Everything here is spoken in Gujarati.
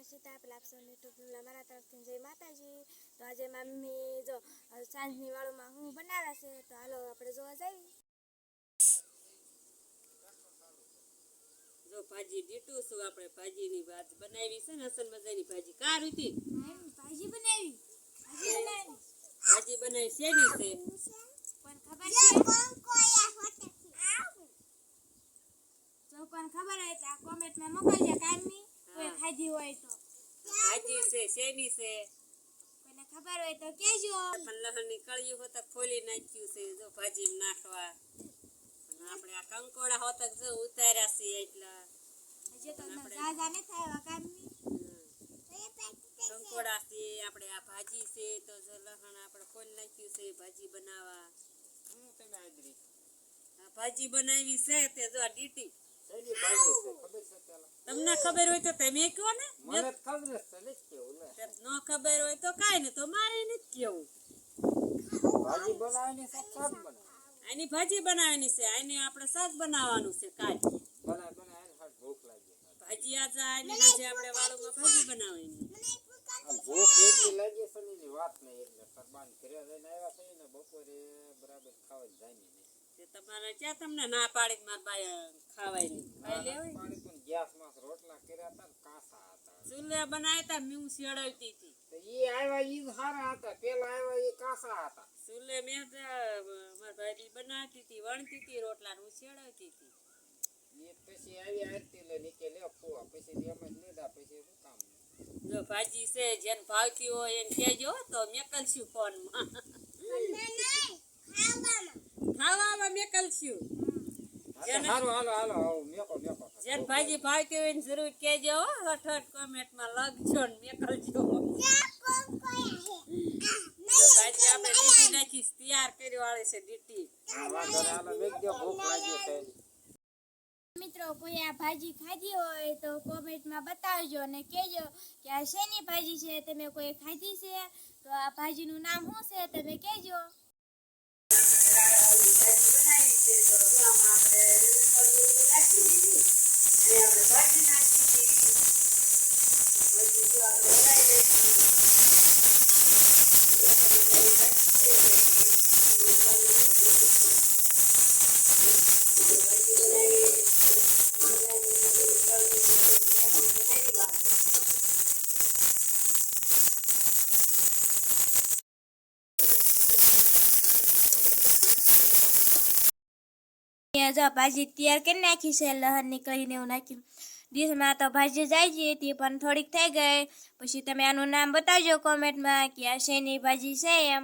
સીતા પેલા આપસોની ટોપીલા મારા તરફથી જય માતાજી। તો આજે મમ્મી જો સાંજની વાળુમાં હું બનાવ્યા છે, તો હાલો આપણે જોવા જઈએ। જો ભાજી દીટું છું, આપણે ભાજીની વાત બનાવી છે ને, અસલ મજાની ભાજી કા રીતિ ભાજી બનાવી શેની છે પણ ખબર છે જો કોણ ખબર હોય તો કોમેન્ટમાં મોકલજો કાયમી કોઈ ખાધી હોય તો। ભાજી છે શેની છે કોઈને ખબર હોય તો કહેજો। પણ લહણની કળિયું હોત ખોલી નાખ્યું છે જો ભાજી નાખવા, અને આપણે આ કંકોડા હોત જો ઉતાર્યા છે એટલા હજી તો દાદા ને થાય કાયમી કંકોડા છે આપણે આ ભાજી છે, તો જો લહણ આપણે ખોલી નાખ્યું છે ભાજી બનાવવા। ભાજી બનાવી છે તે જો આ ડીટી તમને ખબર હોય તો તમે કહો ને, મને ખબર છે ન કેવું ને, ન ખબર હોય તો કાઈ ને, તો મારે નથી કેવું। ભાજી બનાવવાની છે, શાક બનાવવાનું, આની ભાજી બનાવવાની છે, આને આપણે શાક બનાવવાનું છે કાઈ બનાવીને હાથ ભૂખ લાગી, ભાજી આ આની આજે આપણે વાળુમાં ભાજી બનાવવાની। ભૂખ એટલી લાગી છે ની વાત નહીં, એટલે સરબાન ઘરે જઈને આવ્યા છે ને બપોરે બરાબર ખાવા જાય નહીં તે તમારે ક્યાં તમને ના પાડી માર બાય ખાવાય નહીં ખાઈ લેવાય। પાણી પણ ગેસમાં રોટલા કર્યા હતા ને કાસા હતા, ચૂલે બનાવ્યા હતા હું શેડાવતી હતી, તો ઈ આવ્યા ઈ સારા હતા, પેલા આવ્યા ઈ કાસા હતા। ચૂલે મેં માર ભાઈ બનાવતી હતી, વણતી હતી રોટલા હું શેડાવતી હતી। એ પછી આવી આરતી લે નીચે લે ફોવા, પછી એમ જ લીધા, પછી શું કામ। જો ભાજી છે જેને ભાવતી હોય એને કહેજો તો મેકલશું ફોનમાં, ખાવામાં મેકલશું। હાલો હાલો હાલો મેકો મેકો, જેને ભાજી ભાવતી હોય ને જરૂર કહેજો, હઠ કોમેન્ટમાં લખજો ને મેકલજો। ભાજી આપણે ડીટી નાખી તૈયાર કરી વાળી છે ડીટી। વાંધો નહીં, હાલો વેચજો, ભૂખ લાગી છે। મિત્રો કોઈ આ ભાજી ખાધી હોય તો કોમેન્ટમાં બતાવજો અને કહેજો કે આ શેની ભાજી છે, તમે કોઈ ખાધી છે તો આ ભાજીનું નામ શું છે તમે કહેજો। જો ભાજી તૈયાર કરી નાખી છે, લહણની કરીને એવું નાખ્યું ડીશમાં તો ભાજી જાય છે, તે પણ થોડીક થઈ ગઈ। પછી તમે આનું નામ બતાવજો કોમેન્ટમાં કે આ શેની ભાજી છે એમ।